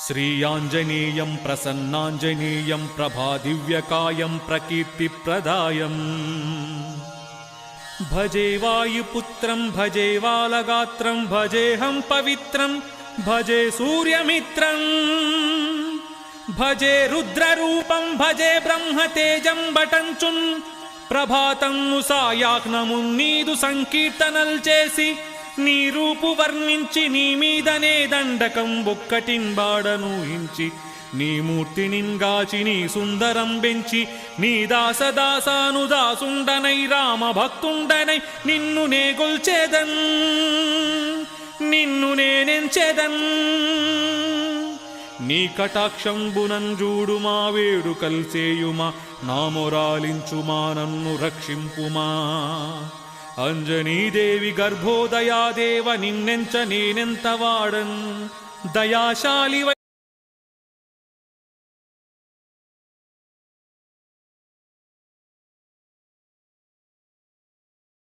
శ్రీయాంజనేయం ప్రసన్నాంజనేయం ప్రభాదివ్యకాయం ప్రకీర్తిప్రదాయం భజే వాయుపుత్రం భజే వాలగాత్రం భజేహం పవిత్రం భజే సూర్యమిత్రం భజే రుద్రరూపం భజే బ్రహ్మతేజం బటంచున్ ప్రభాతము సాయాజ్ఞము నీదు సంకీర్తనల్ చేసి నీ రూపు వర్ణించి నీ మీదనే దండకం ఒక్కటిన్ బాడనూహించి నీ మూర్తినింగాచి నీ సుందరం బెంచి నీ దాసదాసానుదాసుండనై రామ భక్తుండనై నిన్ను నే గొల్చేదన్ నిన్ను నేనెంచెదన్ నీ కటాక్షంబునంజూడుమా వేడుకల్ చేయుమా నా మొరాలించుమా నన్ను రక్షింపుమా అంజనీదేవి గర్భోదయాదేవ నిన్నెంచ నేనెంత వాడన్ దయాశాలివై